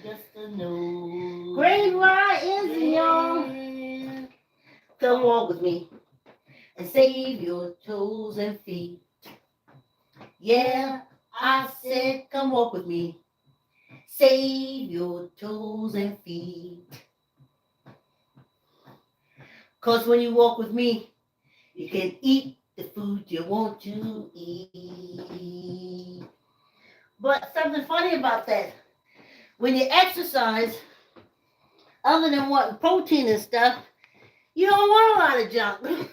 Just a nose. Great Rye is young. Come walk with me and save your toes and feet. Yeah, I said come walk with me. Save your toes and feet. 'Cause when you walk with me, you can eat the food you want to eat. But something funny about that, when you exercise, other than wanting protein and stuff, you don't want a lot of junk.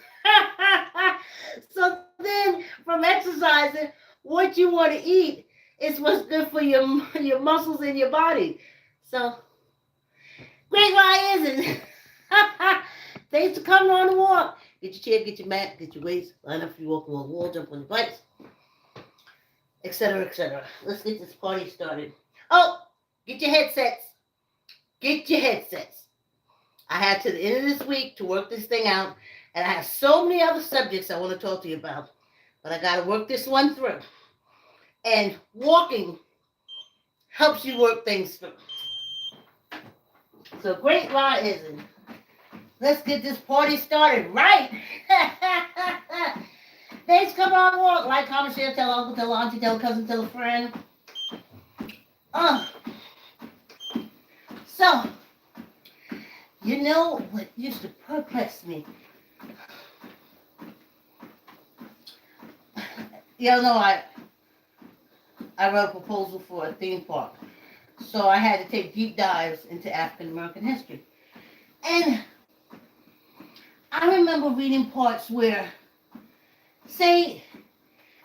So then, from exercising, what you want to eat is what's good for your muscles in your body. So, great why isn't? Thanks for coming on the walk. Get your chair, get your mat, get your weights, line up if you walk along the wall, jump on your bikes, etc., etc. Let's get this party started. Oh, get your headsets. Get your headsets. I had to the end of this week to work this thing out, and I have so many other subjects I want to talk to you about, but I got to work this one through. And walking helps you work things through. So great lie isn't. Let's get this party started right. Thanks, come on, walk. Like, comment, share, tell uncle, tell auntie, tell cousin, tell a friend. Uh, so, you know what used to perplex me? Y'all know I wrote a proposal for a theme park. So I had to take deep dives into African American history. And I remember reading parts where, say,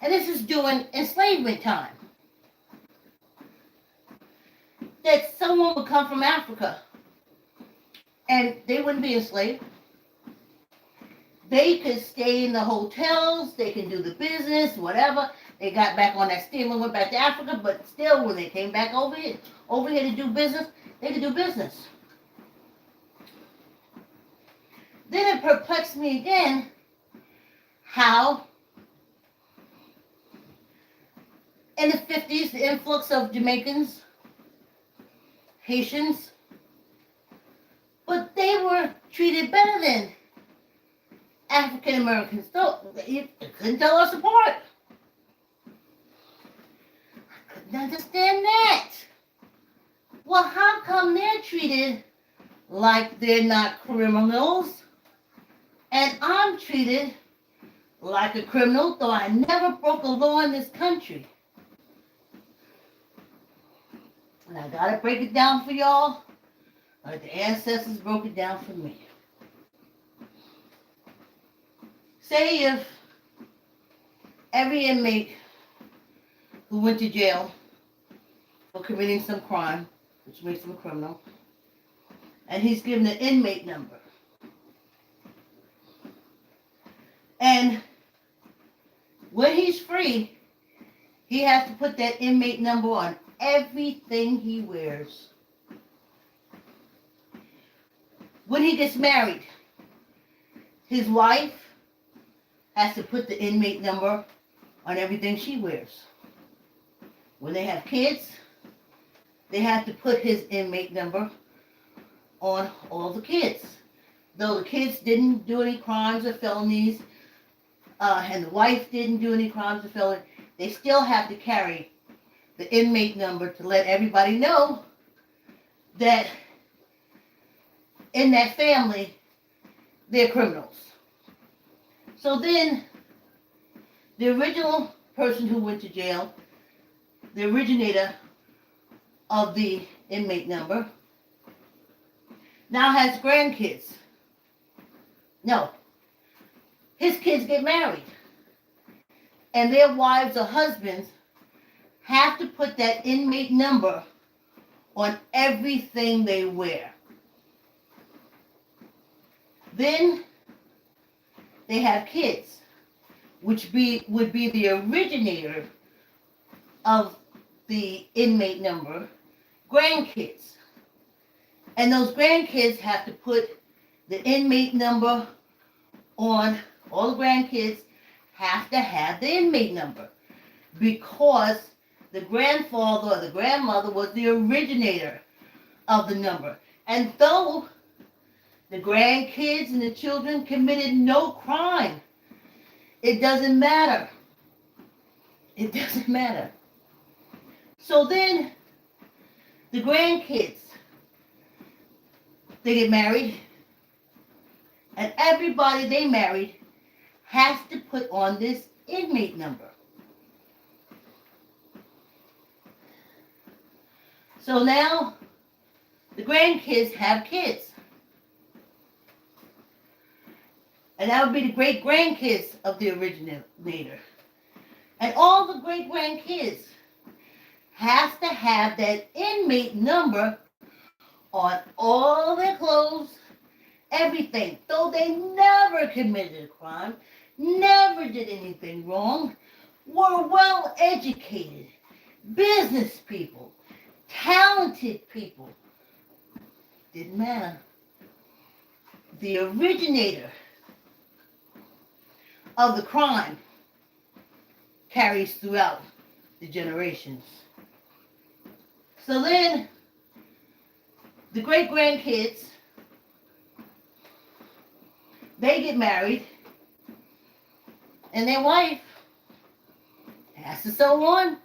and this is during enslavement time, that someone would come from Africa and they wouldn't be enslaved. They could stay in the hotels, they could do the business, whatever. They got back on that steamer, went back to Africa, but still when they came back over here to do business, they could do business. Then it perplexed me again how in the 50s the influx of Jamaicans, Haitians, but they were treated better than African Americans. So you couldn't tell us apart. I couldn't understand that. Well, how come they're treated like they're not criminals and I'm treated like a criminal though I never broke a law in this country? And I gotta break it down for y'all like the ancestors broke it down for me. Say if every inmate who went to jail for committing some crime, which makes him a criminal, and he's given an inmate number. And when he's free, he has to put that inmate number on everything he wears. When he gets married, his wife has to put the inmate number on everything she wears. When they have kids, they have to put his inmate number on all the kids. Though the kids didn't do any crimes or felonies, and the wife didn't do any crimes or felonies, they still have to carry the inmate number to let everybody know that in that family, they're criminals. So then, the original person who went to jail, the originator of the inmate number, now has grandkids. No, his kids get married. And their wives or husbands have to put that inmate number on everything they wear. Then they have kids, which would be the originator of the inmate number, grandkids. And those grandkids have to put the inmate number on, all the grandkids have to have the inmate number because the grandfather or the grandmother was the originator of the number. And though the grandkids and the children committed no crime, it doesn't matter. It doesn't matter. So then the grandkids, they get married, and everybody they married has to put on this inmate number. So now the grandkids have kids. And that would be the great grandkids of the originator. And all the great grandkids has to have that inmate number on all their clothes, everything. Though they never committed a crime, never did anything wrong, were well educated, business people, talented people. Didn't matter. The originator of the crime carries throughout the generations. So then, the great-grandkids, they get married, and their wife has to sew on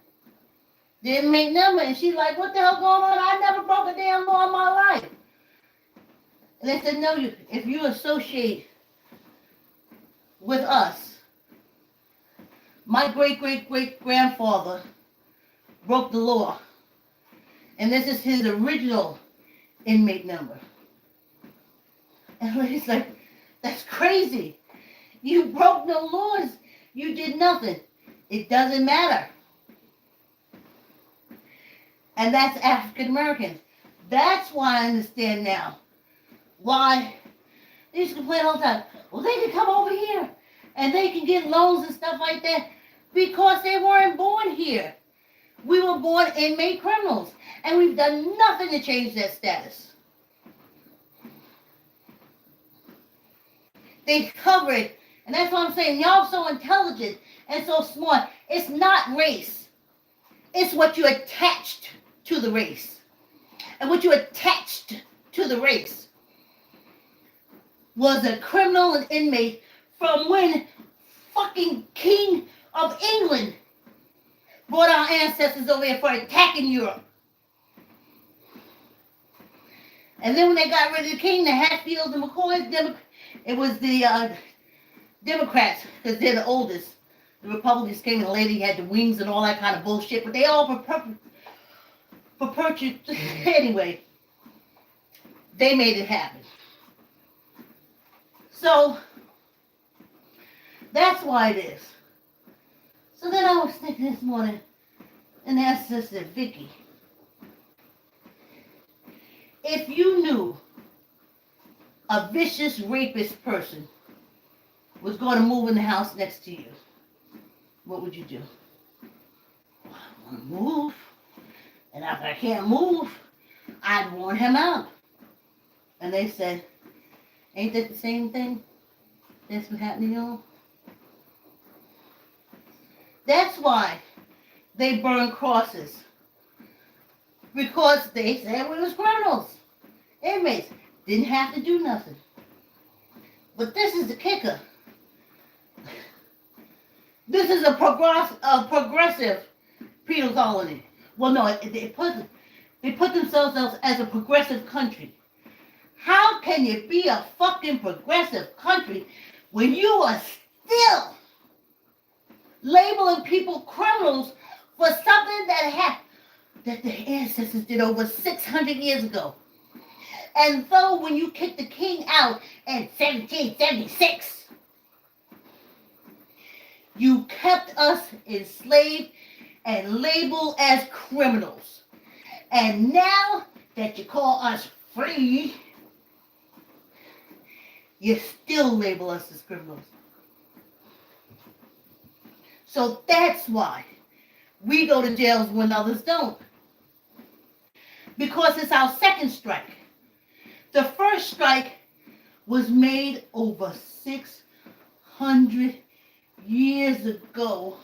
the inmate number, and she's like, what the hell going on? I never broke a damn law in my life. And they said, no, if you associate with us, my great-great-great-grandfather broke the law, and this is his original inmate number. And he's like, that's crazy. You broke no laws. You did nothing. It doesn't matter. And that's African Americans. That's why I understand now why they used to complain all the time. Well, they can come over here and they can get loans and stuff like that because they weren't born here. We were born inmate criminals, and we've done nothing to change that status. They cover it, and that's what I'm saying. Y'all so intelligent and so smart. It's not race. It's what you attached to the race. And what you attached to the race was a criminal and inmate from when fucking King of England brought our ancestors over here for attacking Europe. And then when they got rid of the king, the Hatfields and McCoys, it was the Democrats, because they're the oldest. The Republicans came and the lady had the wings and all that kind of bullshit, but they all anyway, they made it happen. So, that's why it is. So then I was thinking this morning, and asked Sister Vicki, if you knew a vicious rapist person was going to move in the house next to you, what would you do? Well, I want to move. And if I can't move, I'd warn him out. And they said, ain't that the same thing that's been happening to y'all? That's why they burn crosses. Because they said we was criminals. Inmates didn't have to do nothing. But this is the kicker. This is a progressive penal colony. Well, no, they put themselves as a progressive country. How can you be a fucking progressive country when you are still labeling people criminals for something that their ancestors did over 600 years ago? And though when you kicked the king out in 1776, you kept us enslaved and labeled as criminals. And now that you call us free, you still label us as criminals. So that's why we go to jails when others don't. Because it's our second strike. The first strike was made over 600 years ago.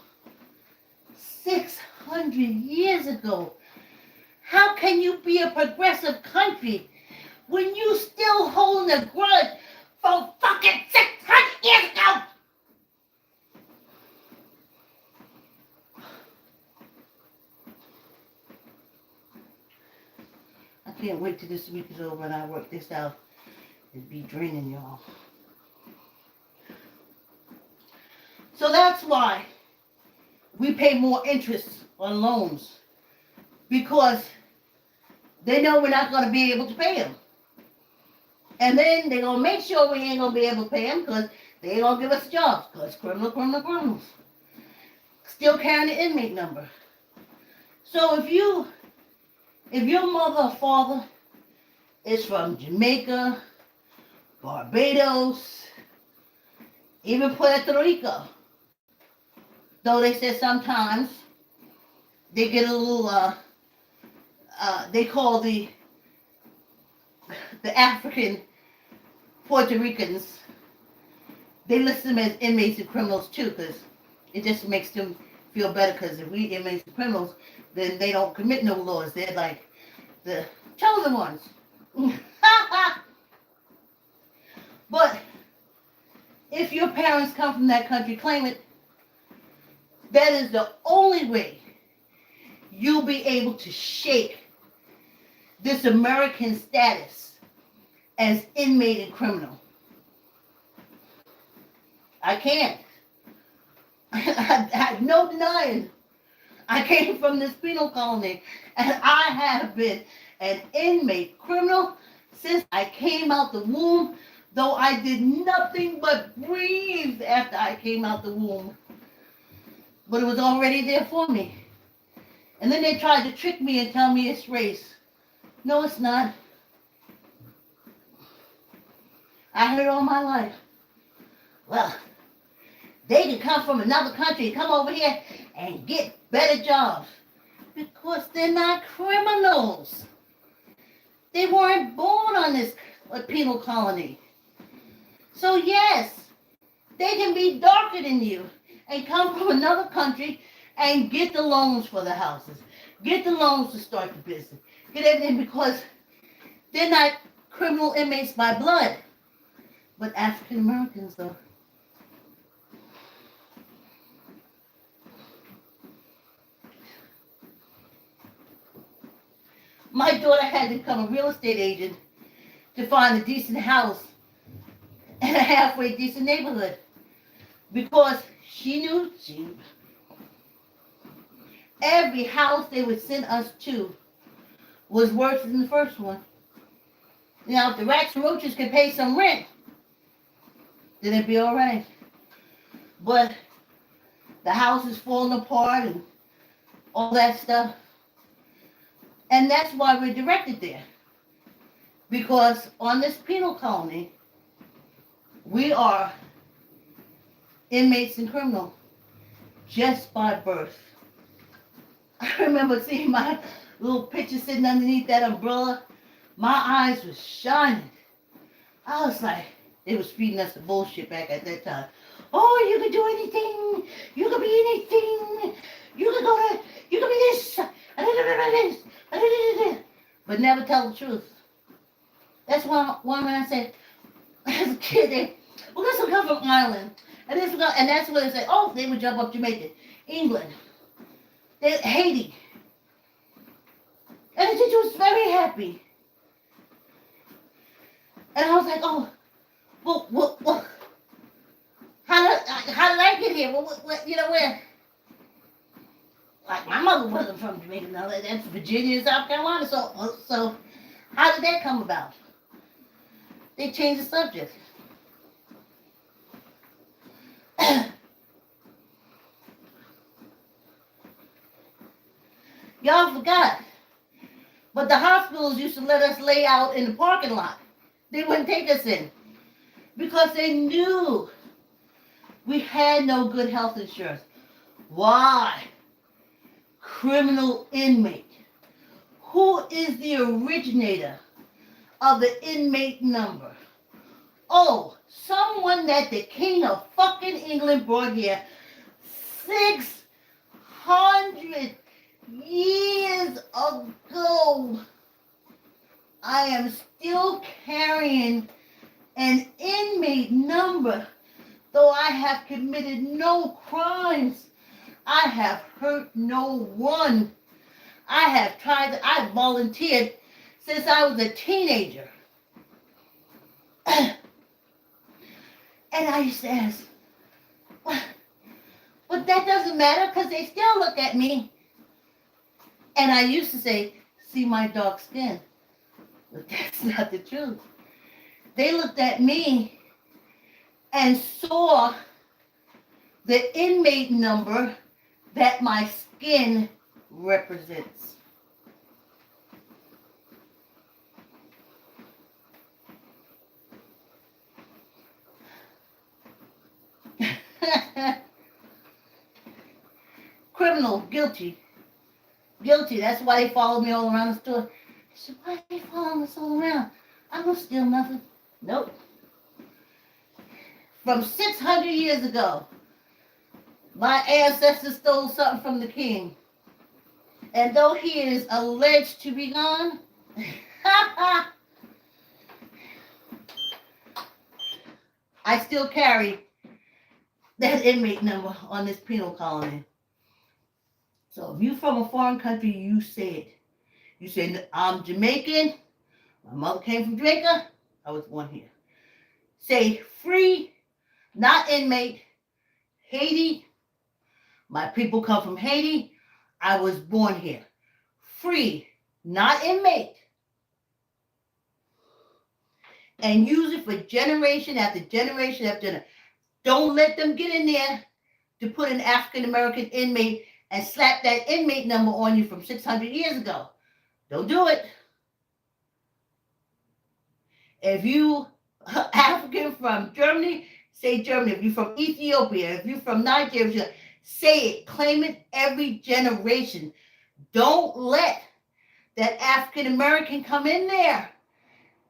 600 years ago. How can you be a progressive country when you still holding a grudge from fucking 600 years ago? I can't wait till this week is over and I work this out. It'd be draining, y'all. So that's why we pay more interest on loans, because they know we're not going to be able to pay them. And then they're going to make sure we ain't going to be able to pay them because they ain't going to give us jobs, because criminals. Still carrying the inmate number. So if your mother or father is from Jamaica, Barbados, even Puerto Rico, though they said sometimes they get a little, they call the African Puerto Ricans, they list them as inmates and criminals too, because it just makes them feel better, because if we inmates and criminals, then they don't commit no laws. They're like the chosen ones. But if your parents come from that country, claim it. That is the only way you'll be able to shake this American status as inmate and criminal. I can't. I have no denying. I came from this penal colony, and I have been an inmate criminal since I came out the womb, though I did nothing but breathe after I came out the womb. But it was already there for me. And then they tried to trick me and tell me it's race. No, it's not. I heard it all my life. Well, they can come from another country, come over here and get better jobs. Because they're not criminals. They weren't born on this penal colony. So yes, they can be darker than you and come from another country and get the loans for the houses, get the loans to start the business, get everything, because they're not criminal inmates by blood. But African Americans, though. My daughter had to become a real estate agent to find a decent house in a halfway decent neighborhood, because she knew every house they would send us to was worse than the first one. Now, if the rats and roaches could pay some rent, then it'd be all right. But the house is falling apart and all that stuff. And that's why we're directed there. Because on this penal colony, we are inmates and criminal just by birth. I remember seeing my little picture sitting underneath that umbrella. My eyes were shining. I was like, they was feeding us the bullshit back at that time. Oh, you can do anything. You can be anything. You can go to, you can be this. But never tell the truth. That's why when I said, as a kid, well, this will come from Ireland. And that's where they say, oh, they would jump up Jamaica, England, Haiti. And the teacher was very happy. And I was like, oh, well, how did I get here? Where? Like, my mother wasn't from Jamaica. No, that's Virginia and South Carolina. So how did that come about? They changed the subject. Y'all forgot. But the hospitals used to let us lay out in the parking lot. They wouldn't take us in because they knew we had no good health insurance. Why? Criminal inmate. Who is the originator of the inmate number? Oh, someone that the King of fucking England brought here 600 years ago, I am still carrying an inmate number, though I have committed no crimes. I have hurt no one. I volunteered since I was a teenager. And I used to ask, but that doesn't matter because they still look at me. And I used to say, see my dark skin. But that's not the truth. They looked at me and saw the inmate number that my skin represents. Criminal, guilty. Guilty. That's why they follow me all around the store. I said, why are they following us all around? I don't steal nothing. Nope. From 600 years ago, my ancestors stole something from the king. And though he is alleged to be gone, I still carry that inmate number on this penal colony. So if you from a foreign country, you say it. You say, I'm Jamaican. My mother came from Jamaica. I was born here. Say free, not inmate. Haiti. My people come from Haiti. I was born here. Free, not inmate. And use it for generation after generation after generation. Don't let them get in there to put an African American inmate and slap that inmate number on you from 600 years ago. Don't do it. If you African from Germany, say Germany. If you're from Ethiopia, if you're from Nigeria, say it. Claim it every generation. Don't let that African American come in there.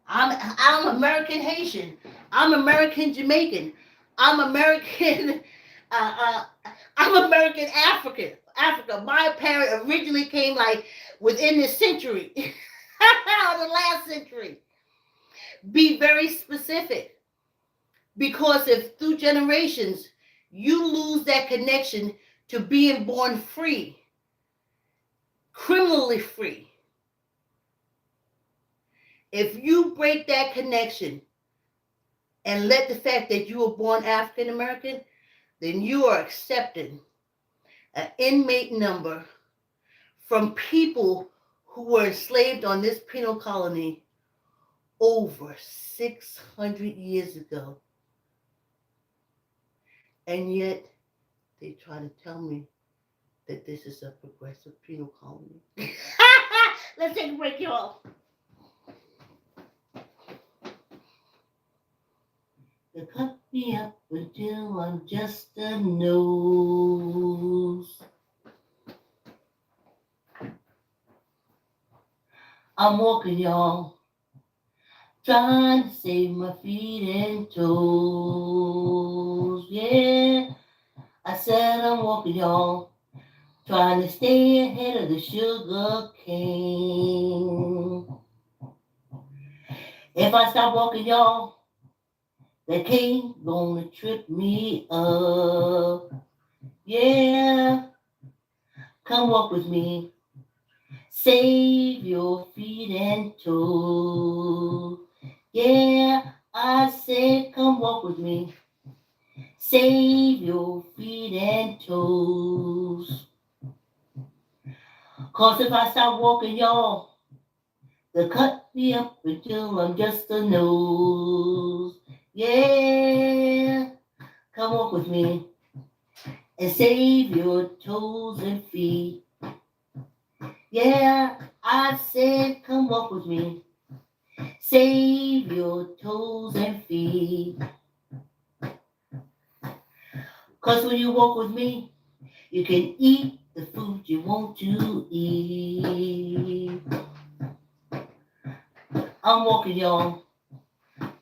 I'm American Haitian. I'm American Jamaican. I'm American. I'm American African. Africa. My parent originally came like within this century, the last century. Be very specific, because if through generations you lose that connection to being born free, criminally free, if you break that connection and let the fact that you were born African American, then you are accepting an inmate number from people who were enslaved on this penal colony over 600 years ago. And yet they try to tell me that this is a progressive penal colony. Let's take a break, y'all. They cut me up until I'm just a nose. I'm walking, y'all, trying to save my feet and toes. Yeah, I said I'm walking, y'all, trying to stay ahead of the sugar cane. If I stop walking, y'all, the cane gonna trip me up. Yeah, come walk with me. Save your feet and toes. Yeah, I said come walk with me. Save your feet and toes. 'Cause if I stop walking, y'all, they'll cut me up until I'm just a nose. Yeah, come walk with me and save your toes and feet. Yeah, I said come walk with me. Save your toes and feet. 'Cause when you walk with me, you can eat the food you want to eat. I'm walking, y'all,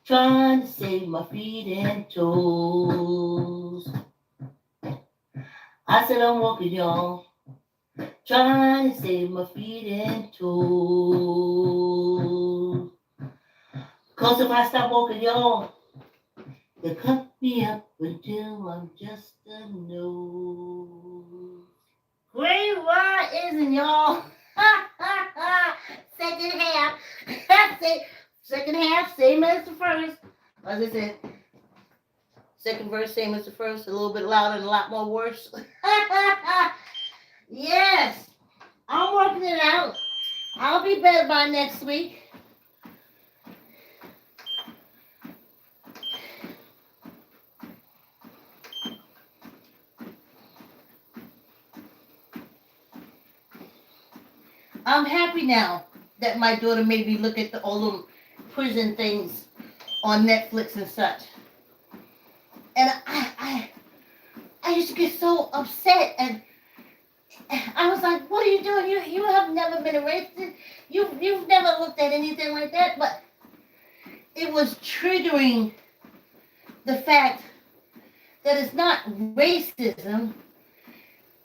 trying to save my feet and toes. I said I'm walking, y'all, Trying to save my feet and toes. Cause if I stop walking, y'all, they cut me up until I'm just a nose. Great isn't y'all? Second half. Second half, same as the first. As I said, second verse, same as the first, a little bit louder and a lot more worse. Yes, I'm working it out. I'll be better by next week. I'm happy now that my daughter made me look at all the prison things on Netflix and such. And I used to get so upset, and I was like, "What are you doing? You have never been arrested. You've never looked at anything like that." But it was triggering the fact that it's not racism;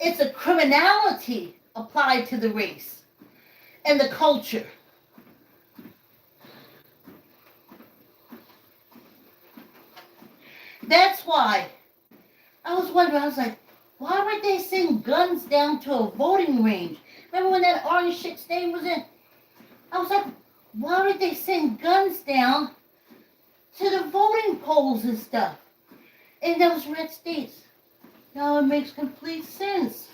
it's a criminality applied to the race and the culture. That's why I was wondering. I was like, why would they send guns down to a voting range? Remember when that orange shit stain was in? I was like, why would they send guns down to the voting polls and stuff in those red states? Now it makes complete sense.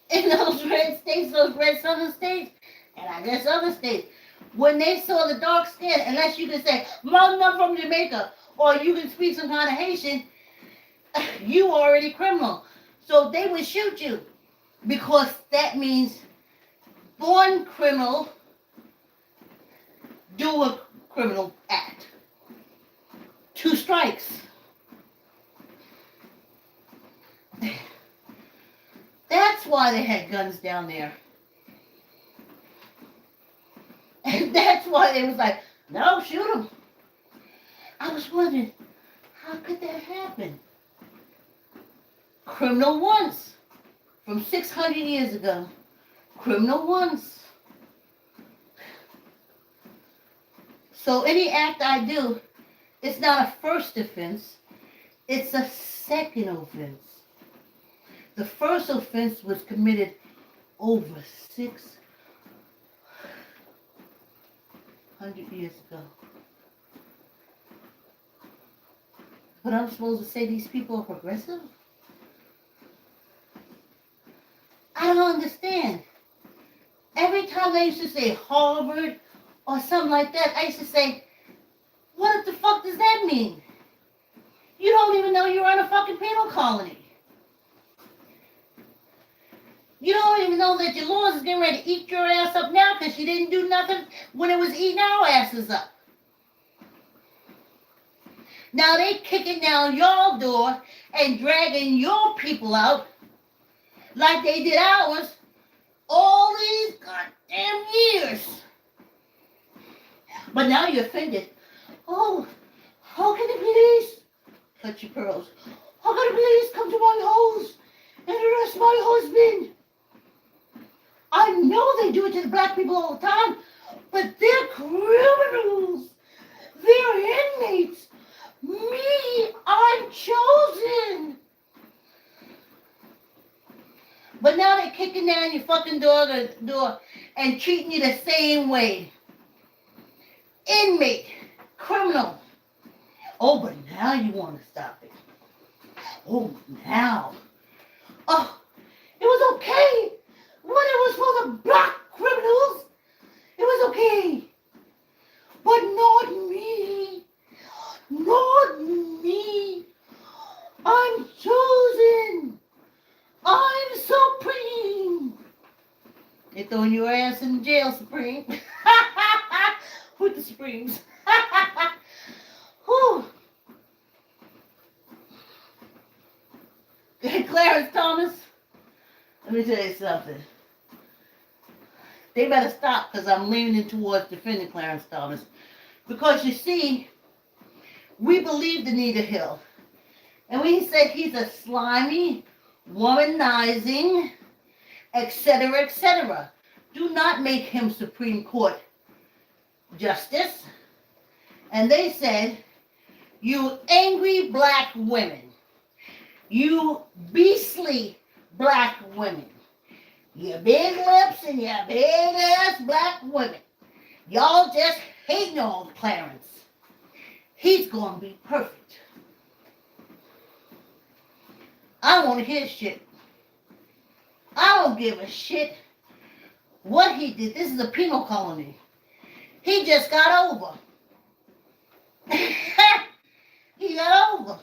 In those red states, those red southern states, and I guess other states, when they saw the dark skin, unless you can say, "Mom, I'm from Jamaica," or you can speak some kind of Haitian, you already criminal. So they would shoot you because that means born criminal do a criminal act. 2 strikes. That's why they had guns down there. And that's why they was like, no, shoot them. I was wondering, how could that happen? Criminal once, from 600 years ago. Criminal once. So any act I do, it's not a first offense, it's a second offense. The first offense was committed over 600 years ago. But I'm supposed to say these people are progressive? I don't understand. Every time I used to say Harvard or something like that, I used to say, what the fuck does that mean? You don't even know you're on a fucking penal colony. You don't even know that your laws is getting ready to eat your ass up now because you didn't do nothing when it was eating our asses up. Now they kicking down your door and dragging your people out like they did ours all these goddamn years. But now you're offended. Oh, how can the police cut your pearls? How can the police come to my house and arrest my husband? I know they do it to the black people all the time, but they're criminals. They're inmates. Me, I'm chosen. But now they're kicking down your fucking door and treating you the same way. Inmate, criminal. Oh, but now you want to stop it. Oh, now. Oh, it was okay when it was for the black criminals. It was okay. But not me. Not me. I'm chosen. I'm supreme. They're throwing your ass in jail, Supreme. With the Supremes. Whew. Clarence Thomas, let me tell you something. They better stop because I'm leaning towards defending Clarence Thomas. Because you see, we believed Anita Hill. And when he said he's a slimy, womanizing, etc., etc., do not make him Supreme Court Justice. And they said, you angry black women, you beastly black women, your big lips and your big ass black women, y'all just hating on Clarence. He's gonna be perfect. I want to hear shit. I don't give a shit what he did. This is a penal colony. He just got over. He got over.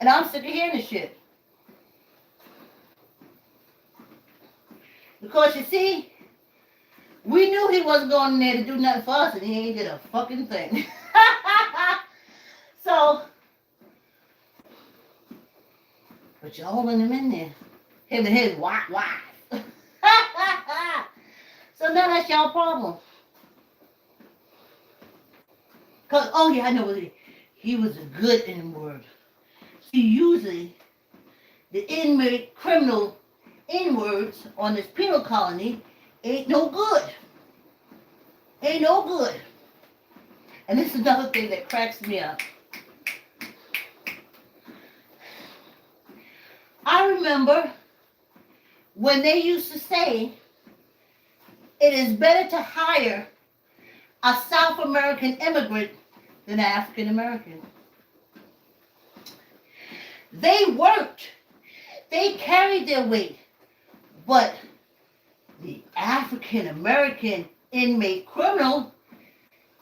And I'm sick of hearing this shit. Because you see, we knew he wasn't going in there to do nothing for us, and he ain't did a fucking thing. So, but you're holding him in there. Him and his wife. So now that's y'all problem. Cause oh yeah, I know what he was a good N-word. See, usually the inmate criminal N-words on this penal colony ain't no good. Ain't no good. And this is another thing that cracks me up. I remember when they used to say it is better to hire a South American immigrant than an African American. They worked. They carried their weight. But the African American inmate criminal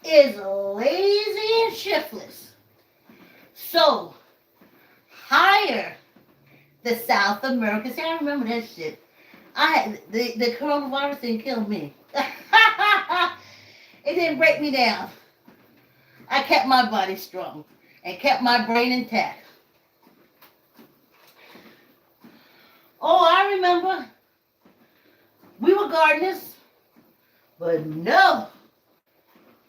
is lazy and shiftless. So, hire the South Americans. See, I remember that shit. The coronavirus didn't kill me. It didn't break me down. I kept my body strong and kept my brain intact. Oh, I remember we were gardeners, but no,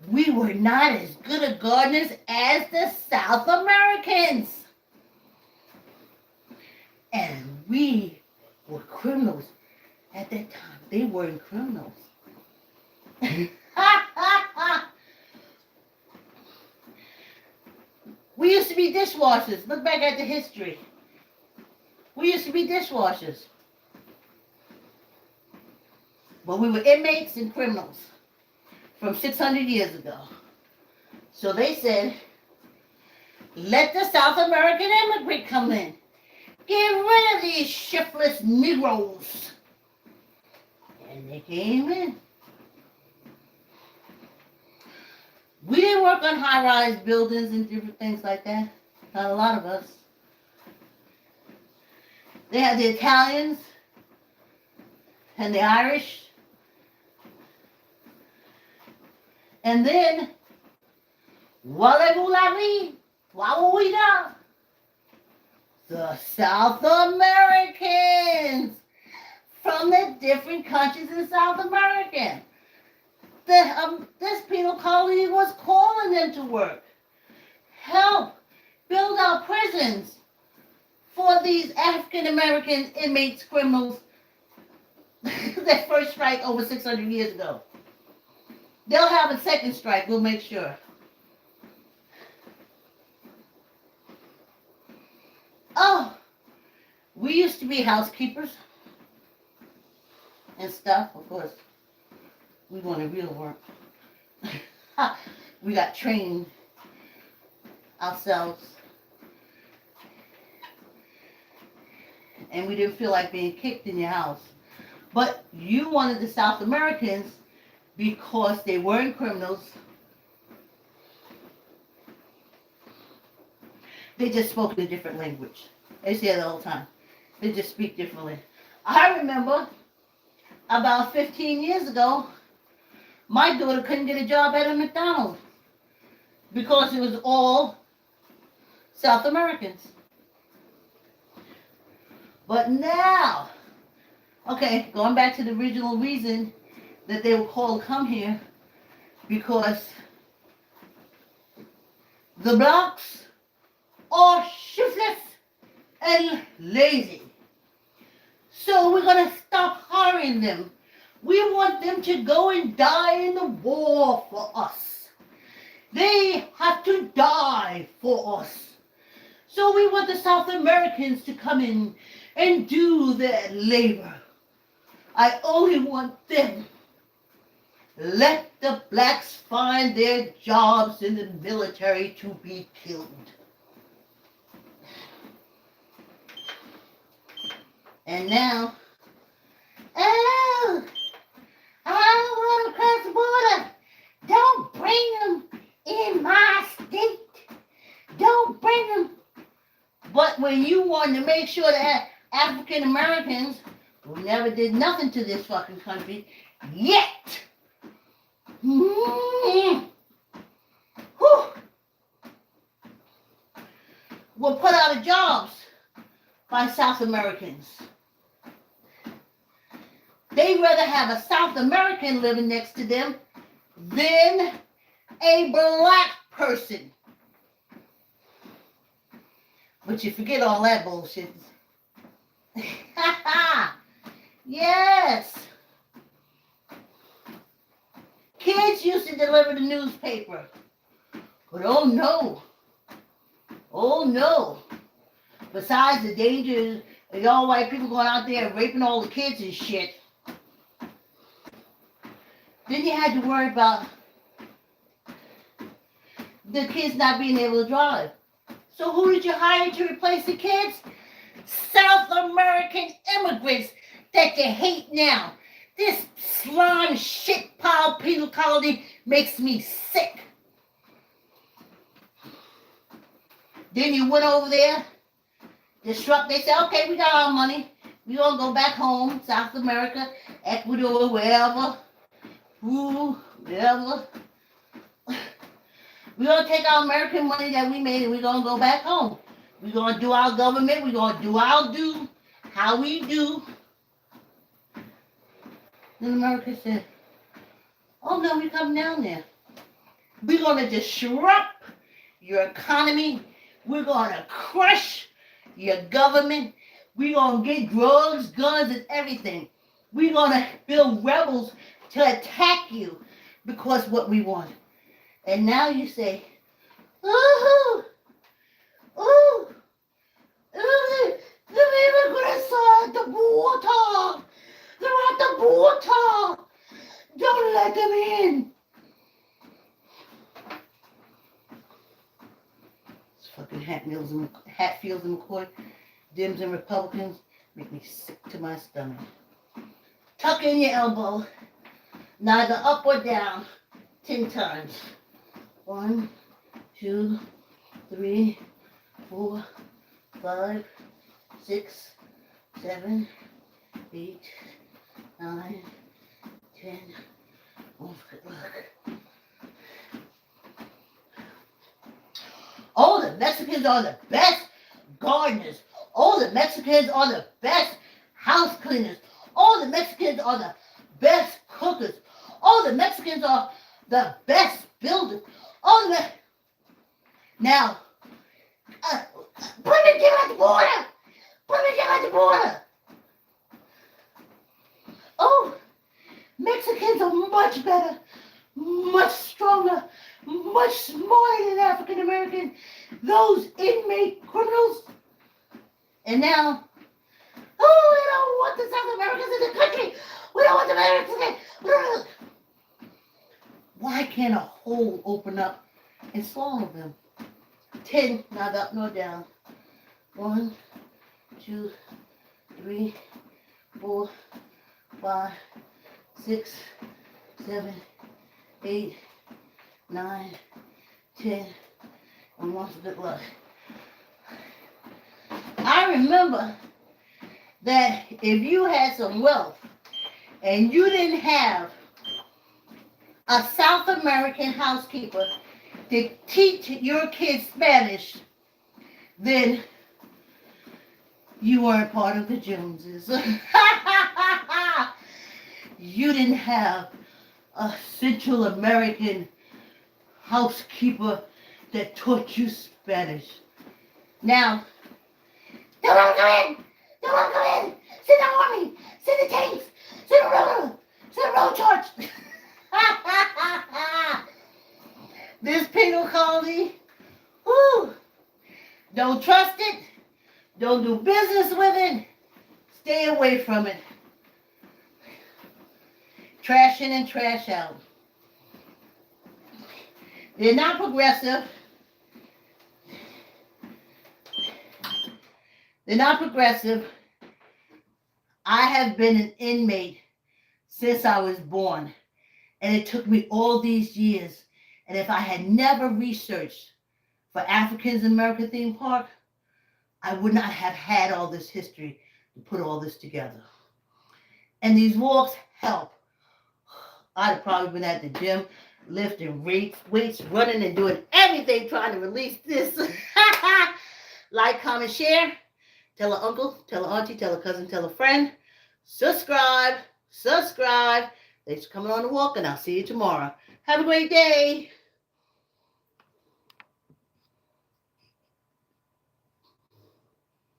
we were not as good at gardeners as the South Americans. And we were criminals at that time. They weren't criminals. We used to be dishwashers. Look back at the history. We used to be dishwashers. But we were inmates and criminals from 600 years ago. So they said, let the South American immigrant come in. Get rid of these shiftless Negroes. And they came in. We didn't work on high-rise buildings and different things like that. Not a lot of us. They had the Italians and the Irish. And then, voulez-vous what will we do? The South Americans from the different countries in South America. This penal colony was calling them to work. Help build our prisons for these African American inmates, criminals that first strike over 600 years ago. They'll have a second strike, we'll make sure. Oh, we used to be housekeepers and stuff, of course. We wanted real work. We got trained ourselves. And we didn't feel like being kicked in your house. But you wanted the South Americans because they weren't criminals. They just spoke in a different language. They say that all the time. They just speak differently. I remember about 15 years ago, my daughter couldn't get a job at a McDonald's because it was all South Americans. But now, okay, going back to the original reason that they were called to come here, because The blacks are shiftless and lazy. So we're going to stop hiring them. We want them to go and die in the war for us. They have to die for us. So we want the South Americans to come in and do their labor. I only want them. Let the blacks find their jobs in the military to be killed. And now, oh, I want to cross the border. Don't bring them in my state. Don't bring them. But when you want to make sure that African Americans, who never did nothing to this fucking country, yet, were put out of jobs by South Americans. They'd rather have a South American living next to them than a black person. But you forget all that bullshit. Yes. Kids used to deliver the newspaper. But oh no. Besides the dangers of y'all white people going out there and raping all the kids and shit, then you had to worry about the kids not being able to drive. So who did you hire to replace the kids? South American immigrants that you hate now. This slime shit pile penal colony makes me sick. Then you went over there, disrupt. They said, okay, we got our money. We gonna go back home, South America, Ecuador, wherever. Wherever. We're gonna take our American money that we made and we're gonna go back home. We're gonna do our government. We're gonna do our do, how we do. Then America said, oh no, we come down there. We're gonna disrupt your economy. We're gonna crush your government. We're gonna get drugs, guns, and everything. We're gonna build rebels to attack you because what we want. And now you say, ooh, the immigrants are at the border. They're at the border. Don't let them in. This fucking Hatfields and McCoy, Dems and Republicans make me sick to my stomach. Tuck in your elbow, neither up or down, 10 times. 1, 2, 3, 4, 5, 6, 7, 8, 9, 10. Oh, good luck. Oh, the Mexicans are the best gardeners. Oh, the Mexicans are the best house cleaners. Oh, the Mexicans are the best cookers. Oh, the Mexicans are the best builders. Oh, now, put me down at the border. Put me down at the border. Oh, Mexicans are much better, much stronger, much smarter than African Americans. Those inmate criminals. And now, oh, we don't want the South Americans in the country. We don't want the Americans. Why can't a hole open up and swallow them? 10, not up nor down. 1, 2, 3, 4, 5, 6, 7, 8, 9, 10, and once good luck. I remember that if you had some wealth and you didn't have a South American housekeeper to teach your kids Spanish, then you weren't part of the Joneses. You didn't have a Central American housekeeper that taught you Spanish. Now, don't let them come in. Don't let them come in. Send the army. Send the tanks. Send the road charge. This penal colony, whoo, don't trust it. Don't do business with it. Stay away from it. Trash in and trash out. They're not progressive. They're not progressive. I have been an inmate since I was born. And it took me all these years. And if I had never researched for Africans in America Theme Park, I would not have had all this history to put all this together. And these walks help. I'd have probably been at the gym, lifting weights, running and doing everything trying to release this. Like, comment, share. Tell an uncle, tell an auntie, tell a cousin, tell a friend. Subscribe. Thanks for coming on the walk, and I'll see you tomorrow. Have a great day.